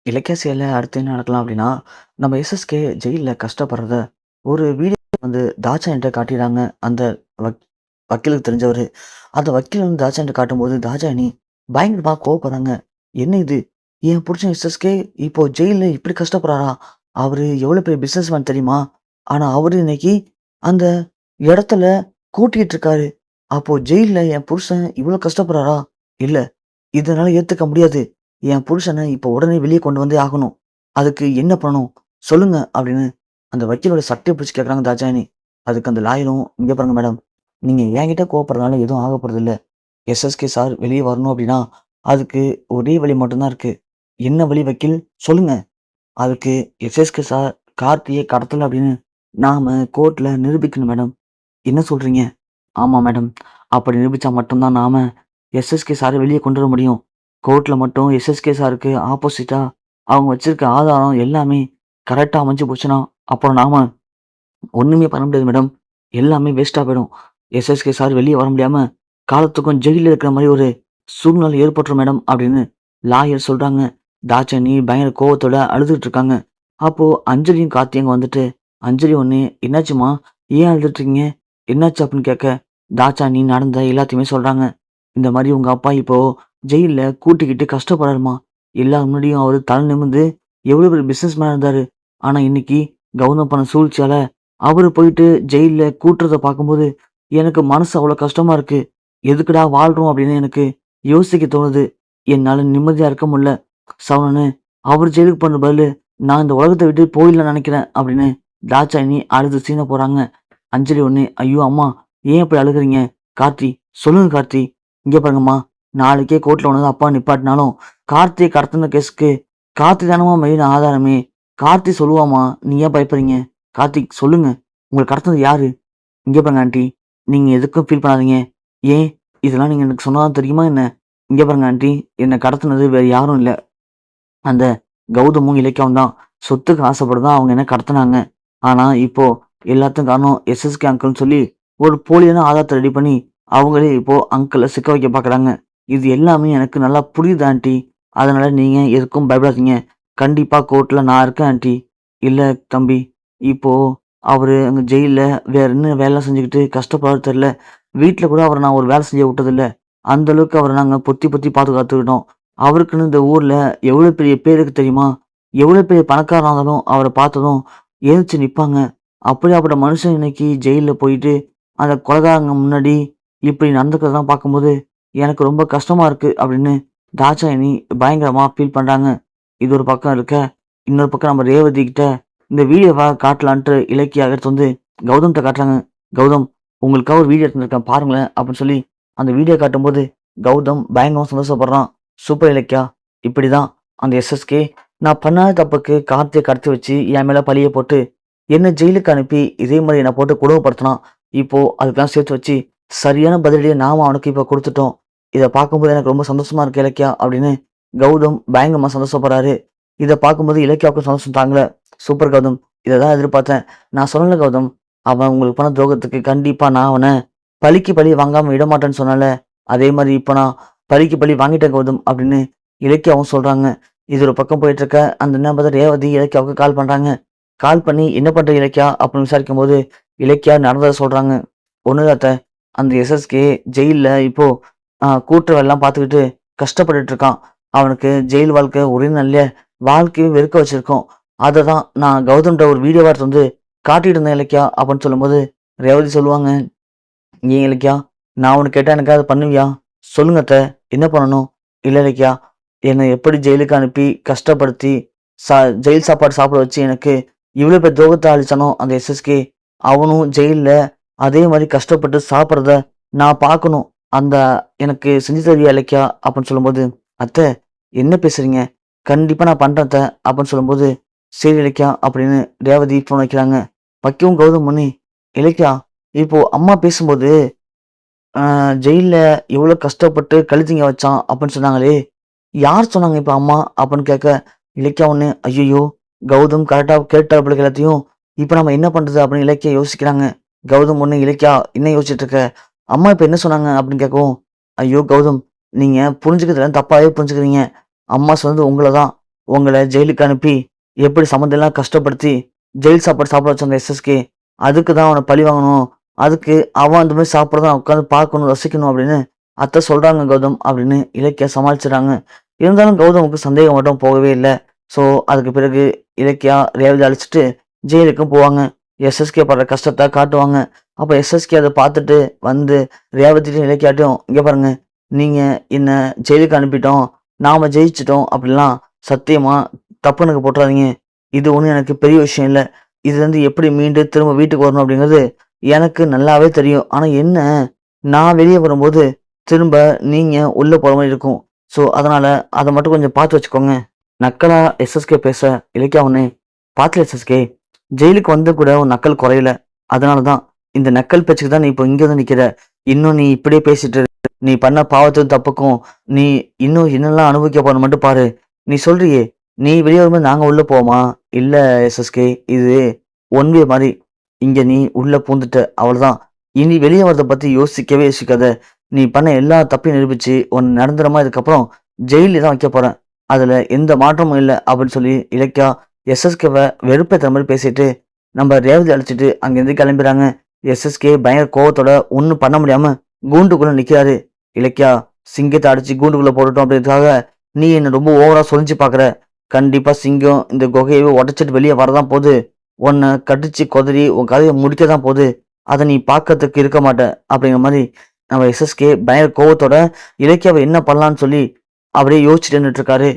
இலக்கிய அடுத்து என்ன நடக்கலாம் அப்படின்னா, நம்ம எஸ்எஸ்கே ஜெயில்ல கஷ்டப்படுறத ஒரு வீடியோ வந்து தாட்சா என்ட்ட காட்டிறாங்க. அந்த வக் வக்கீலுக்கு தெரிஞ்சவரு. அந்த வக்கீல் வந்து தாட்சா என்ட்ட காட்டும்போது, தாட்சாயணி பயங்கரமா கோவப்படுறாங்க. "என்ன இது? என் புருஷன் எஸ்எஸ்கே இப்போ ஜெயில்ல இப்படி கஷ்டப்படுறாரா? அவரு எவ்வளோ பெரிய பிசினஸ்மேன் தெரியுமா? ஆனா அவரு இன்னைக்கு அந்த இடத்துல கூட்டிட்டு இருக்காரு. அப்போ ஜெயில்ல என் புருஷன் இவ்வளோ கஷ்டப்படுறாரா? இல்ல. இத என்னால ஏத்துக்க முடியாது. என் புருஷன இப்போ உடனே வெளிய கொண்டு வந்தே ஆகணும். அதுக்கு என்ன பண்ணணும்? சொல்லுங்க அப்படின்னு அந்த வக்கீலோட சட்டைய பிடிச்சு கேட்குறாங்க தாட்சாயணி. அதுக்கு அந்த லாயரும், இங்க பாருங்க மேடம், நீங்க என்கிட்ட கோவப்படுறதுனால எதுவும் ஆக போறதில்ல. எஸ்எஸ்கே சார் வெளிய வரணும் அப்படின்னா, அதுக்கு ஒரே வழி மட்டும் தான் இருக்கு. என்ன வழி வக்கீல்? சொல்லுங்க. அதுக்கு எஸ்எஸ்கே சார் கார்த்திய கடத்தல அப்படின்னு நாம கோர்ட்ல நிரூபிக்கணும் மேடம். என்ன சொல்றீங்க? ஆமா மேடம். அப்படி நிரூபிச்சா மட்டும் தான் நாம எஸ்எஸ்கே சார வெளிய கொண்டு வர முடியும். கோர்ட்ல மட்டும் எஸ்எஸ்கே சாருக்கு ஆப்போசிட்டா அவங்க வச்சிருக்க ஆதாரம் எல்லாமே கரெக்ட்டா அமைஞ்சு போச்சுன்னா, அப்புறம் நாம ஒண்ணுமே பண்ண முடியாது மேடம். எல்லாமே வேஸ்ட்டா போயிடும். எஸ்எஸ்கே சார் வெளிய வர முடியாம காலத்துக்கும் ஜெயில்ல இருக்கிற மாரி ஒரு சூழ்நிலை ஏற்பட்டுரும் மேடம் அப்படின்னு லாயர் சொல்றாங்க. தாட்சாயணி பயங்கர கோவத்தோட அழுதுட்டு இருக்காங்க. அப்போ அஞ்சலியும் கார்த்தியும் அங்க வந்துட்டு, அஞ்சலி ஒண்ணு, "என்னாச்சும்மா? ஏன் அழுதுட்டு இருக்கீங்க? என்னாச்சு?" அப்படின்னு கேட்க, தாட்சாயணி நடந்த எல்லாத்தையுமே சொல்றாங்க. இந்த மாரி உங்க அப்பா இப்போ ஜெயில்ல கூட்டிக்கிட்டு கஷ்டப்படுறாரும்மா. எல்லார் முன்னாடியும் அவரு தலை நிமிர்ந்து எவ்வளோ பெரிய பிசினஸ் மேனா இருந்தாரு. ஆனா இன்னைக்கு கௌதம் பண்ண சூழ்ச்சியால அவரு போயிட்டு ஜெயில்ல கூட்டுறத பார்க்கும்போது எனக்கு மனசு அவ்வளோ கஷ்டமா இருக்கு. எதுக்குடா வாழ்றோம் அப்படின்னு எனக்கு யோசிக்க தோணுது. என்னால நிம்மதியா இருக்க முடியல. சரவணனு அவர் ஜெயிலுக்கு போன பதிலு நான் இந்த உலகத்த விட்டு போயிடலாம்னு நினைக்கிறேன் அப்படின்னு தாட்சாயணி அழுது சீன போறாங்க. அஞ்சலி ஒண்ணு, ஐயோ அம்மா, ஏன் இப்படி அழுகுறீங்க? கார்த்தி, சொல்லுங்க கார்த்தி. இங்க பாருங்கம்மா, நாளைக்கே கோர்ட்ல உனது அப்பா நிப்பாட்டினாலும் கார்த்தியை கடத்தின கேஸுக்கு கார்த்தி தானம்மா மெயின் ஆதாரமே. கார்த்தி சொல்லுவாம்மா. நீ ஏன் பயப்படுறீங்க? கார்த்திக், சொல்லுங்க. உங்களை கடத்தினது யாரு? இங்க பாருங்க ஆண்டி, நீங்க எதுக்கும் ஃபீல் பண்ணாதீங்க. ஏன், இதெல்லாம் நீங்க எனக்கு சொன்னா தான் தெரியுமா என்ன? இங்க பாருங்க ஆண்டி, என்ன கடத்தினது வேற யாரும் இல்ல. அந்த கௌதமும் இலக்கியாவும் தான். சொத்துக்கு ஆசைப்பட்டு தான் அவங்க என்ன கடத்துனாங்க. ஆனா இப்போ எல்லாத்துக்கும் காரணம் எஸ்எஸ்கே அங்கிள்னு சொல்லி ஒரு போலியான ஆதாரத்த ரெடி பண்ணி அவங்களே இப்போ அங்கிள சிக்க வைக்க பார்க்குறாங்க. இது எல்லாமே எனக்கு நல்லா புரியுது ஆன்ட்டி. அதனால நீங்க எதுக்கும் பயப்படாதீங்க. கண்டிப்பா கோர்ட்ல நான் இருக்கேன் ஆன்ட்டி. இல்ல தம்பி, இப்போ அவரு அங்க ஜெயில்ல வேற என்ன வேலை செஞ்சுக்கிட்டு கஷ்டப்படுறாரு தெரியல. வீட்ல கூட அவர நான் ஒரு வேலை செய்ய விட்டதில்ல. அந்த அளவுக்கு அவர நாங்க பொத்தி பொத்தி பாதுகாத்துக்கிட்டோம். அவருக்குன்னு இந்த ஊர்ல எவ்வளோ பெரிய பேர் இருக்கு தெரியுமா? எவ்வளோ பெரிய பணக்காரனா இருந்தாலும் அவர பார்த்ததும் எந்திரிச்சு நிப்பாங்க. அப்படியாப்பட்ட மனுஷன் இன்னைக்கு ஜெயில்ல போயிட்டு, அந்த கொலைகாரங்க முன்னாடி இப்படி நடந்துக்கிறதெல்லாம் பார்க்கும்போது, எனக்கு ரொம்ப கஷ்டமா இருக்கு அப்படின்னு தாட்சாயணி பயங்கரமா ஃபீல் பண்றாங்க. இது ஒரு பக்கம் இருக்க, இன்னொரு பக்கம் நம்ம ரேவதி கிட்ட இந்த வீடியோவ காட்டலான்ட்டு இலக்கியா எடுத்து வந்து கௌதம்ட்ட காட்டுறாங்க. கௌதம், உங்களுக்காக ஒரு வீடியோ எடுத்து வந்திருக்கேன் பாருங்களேன் அப்படின்னு சொல்லி அந்த வீடியோ காட்டும்போது கௌதம் பயங்கரமா சந்தோஷப்படுறான். சூப்பர் இலக்கியா, இப்படிதான் அந்த எஸ்எஸ்கே நான் பண்ணாத தப்புக்கு கார்த்திய கடத்தி வச்சு என் மேல பழிய போட்டு என்ன ஜெயிலுக்கு அனுப்பி இதே மாதிரி என்னை போட்டு கொடுமைப்படுத்தினான். இப்போ அதுக்கெல்லாம் சேர்த்து வச்சு சரியான பதிலடியை நாம அவனுக்கு இப்போ கொடுத்துட்டோம். இதை பார்க்கும்போது எனக்கு ரொம்ப சந்தோஷமா இருக்கு இலக்கியா அப்படின்னு கௌதம் பயங்கரமா சந்தோஷப்படுறாரு. இதை பார்க்கும்போது இலக்கியாவுக்கும் சந்தோஷம் தாங்கல. சூப்பர் கௌதம், இதை தான் எதிர்பார்த்தேன். நான் சொன்னல கௌதம், அவன் உங்களுக்கு பண்ண துரோகத்துக்கு கண்டிப்பா நான் அவனை பழிக்கு பழி வாங்காம விட மாட்டேன்னு சொன்னால, அதே மாதிரி இப்போ நான் பழிக்கு பழி வாங்கிட்டேன் கௌதம் அப்படின்னு இலக்கியாவும் சொல்றாங்க. இது ஒரு பக்கம் போயிட்டு இருக்க அந்த நபர் ரேவதி இலக்கியாவுக்கு கால் பண்றாங்க. கால் பண்ணி என்ன பண்ற இலக்கியா அப்படின்னு விசாரிக்கும்போது இலக்கியா நடந்ததை சொல்றாங்க. ஒண்ணுதான் அத்தை, அந்த எஸ்எஸ்கே ஜெயில்ல இப்போ கூட்டுறவெல்லாம் பார்த்துக்கிட்டு கஷ்டப்பட்டுட்டு இருக்கான். அவனுக்கு ஜெயில் வாழ்க்கை ஒரே நல்ல வாழ்க்கையை வெறுக்க வச்சிருக்கோம். அதை தான் நான் கௌதம்கிட்ட ஒரு வீடியோவா எடுத்து வந்து காட்டிட்டு இருந்தேன் இலக்கியா அப்படின்னு சொல்லும்போது ரேவதி சொல்லுவாங்க, ஏன் இலக்கியா, நான் உனக்கு கேட்டா எனக்கு அதை பண்ணுவியா? சொல்லுங்க அத்தை, என்ன பண்ணணும்? இல்ல இலக்கியா, என்னை எப்படி ஜெயிலுக்கு அனுப்பி கஷ்டப்படுத்தி சா ஜெயில் சாப்பாடு சாப்பிட வச்சு எனக்கு இவ்வளோ பேர் துரோகத்தை அளிச்சானோ அந்த எஸ்எஸ்கே, அவனும் ஜெயில்ல அதே மாதிரி கஷ்டப்பட்டு சாப்பிட்றத நான் பார்க்கணும். அந்த எனக்கு செஞ்சு தருவியா இலக்கியா அப்படின்னு சொல்லும்போது, அத்தை என்ன பேசுறீங்க? கண்டிப்பா நான் பண்றேன் அத்தை அப்படின்னு சொல்லும்போது, சரி இலக்கியா அப்படின்னு ரேவதி ஃபோன் வைக்கிறாங்க. வைக்கவும் கௌதம் பண்ணி, இலக்கியா, இப்போ அம்மா பேசும்போது ஜெயில்ல எவ்வளோ கஷ்டப்பட்டு கழுத்தீங்க வச்சான் அப்படின்னு சொன்னாங்களே, யார் சொன்னாங்க இப்ப அம்மா அப்படின்னு கேட்க, இலக்கியா ஒண்ணு, ஐயையோ, கௌதம் கரெக்டா கேட்டார் போல எல்லாத்தையும். இப்ப நம்ம என்ன பண்றது அப்படின்னு இலக்கியா யோசிக்கிறாங்க. கௌதம் ஒண்ணு, இலக்கியா என்ன யோசிச்சுட்டு இருக்க? அம்மா இப்ப என்ன சொன்னாங்க அப்படின்னு கேட்கவும், ஐயோ கௌதம், நீங்க புரிஞ்சுக்கிறதுல தப்பாவே புரிஞ்சுக்கிறீங்க. அம்மா சொன்னது உங்கள தான். உங்கள ஜெயிலுக்கு அனுப்பி எப்படி சம்மந்தம்லாம் கஷ்டப்படுத்தி ஜெயில் சாப்பாடு சாப்பிட வச்சாங்க எஸ்எஸ்கே. அதுக்கு தான் அவன பழி வாங்கணும். அதுக்கு அவன் அந்த மாரி சாப்பிடுறத நான் உட்காந்து பார்க்கணும், ரசிக்கணும் அப்படின்னு அத்தை சொல்றாங்க கௌதம் அப்படின்னு இலக்கியா சமாளிச்சுறாங்க. இருந்தாலும் கௌதமுக்கு சந்தேகம் மட்டும் போகவே இல்ல. ஸோ அதுக்கு பிறகு இலக்கியா ரேவதி அழைச்சிட்டு ஜெயிலுக்கும் போவாங்க. எஸ்எஸ்கே படுற கஷ்டத்த காட்டுவாங்க. அப்ப எஸ்எஸ்கே அத பார்த்துட்டு வந்து ரேவதிட்டையும் இலக்கியாட்டையும், "இங்க பாருங்க, நீங்க என்ன ஜெயிலுக்கு அனுப்பிட்டோம். நாம ஜெயிச்சுட்டோம் அப்படிலாம் சத்தியமா தப்பு கணக்கு போட்டுறாதீங்க. இது ஒண்ணும் எனக்கு பெரிய விஷயம் இல்ல. இதுலருந்து எப்படி மீண்டு திரும்ப வீட்டுக்கு வரணும் அப்படிங்கிறது எனக்கு நல்லாவே தெரியும். ஆனா என்ன, நான் வெளிய வரும்போது திரும்ப நீங்க உள்ள போற மாரி இருக்கும். ஸோ அதனால அத மட்டும் கொஞ்சம் பார்த்து வச்சுக்கோங்க." நக்கலா எஸ்எஸ்கே பேச இலக்கியா உடனே, "பாத்தியா எஸ்எஸ்கே, ஜெயிலுக்கு வந்து கூட உன் நக்கல் குறையல. அதனால தான் இந்த நக்கல் பேச்சுக்கு தான் நீ இப்போ இங்க வந்து நிக்கிற. இன்னும் நீ இப்படியே பேசிட்டு இரு. நீ பண்ண பாவத்துக்கும் தப்புக்கும் நீ இன்னும் என்னெல்லாம் அனுபவிக்க போற மட்டும் பாரு. நீ சொல்றியே, நீ வெளிய வரும்போது நாங்க உள்ள போவோமா? இல்ல எஸ்எஸ்கே, இது ஒன் வே மாரி. இங்க நீ உள்ள பூந்துட்ட, அவ்வளவுதான். இனி வெளிய வரத பத்தி யோசிக்கவே யோசிக்காத. நீ பண்ண எல்லா தப்பையும் நிரூபிச்சு உன்ன நிரந்தரமா இதுக்கப்புறம் ஜெயில்ல தான் வைக்க போறேன். அதுல எந்த மாற்றமும் இல்ல." அப்படின்னு சொல்லி இலக்கியா எஸ்எஸ்கேவ வெறுப்பேத்துற மாரி பேசிட்டு நம்ம ரேவதி அழைச்சிட்டு அங்கிருந்து கிளம்பிறாங்க. எஸ்எஸ்கே பயங்கர கோவத்தோட ஒண்ணும் பண்ண முடியாம கூண்டுக்குள்ள நிக்கிறாரு. இலக்கியா, சிங்கத்தை அடிச்சு கூண்டுக்குள்ள போட்டுட்டோம் அப்படின்றதுக்காக நீ என்ன ரொம்ப ஓவரா சொரிஞ்சு பாக்குற. கண்டிப்பா சிங்கம் இந்த குகையவே உடைச்சிட்டு வெளியே வரதான் போகுது. உன்னை கடிச்சு கொதறி உன் கதையை முடிக்க தான் போகுது. அதை நீ பார்க்கறதுக்கு இருக்க மாட்ட அப்படிங்கிற மாதிரி நம்ம எஸ்எஸ்கே பயங்கர கோவத்தோட இலக்கியாவை என்ன பண்ணலான்னு சொல்லி அப்படியே யோசிச்சுட்டு நின்னுட்டு இருக்காரு.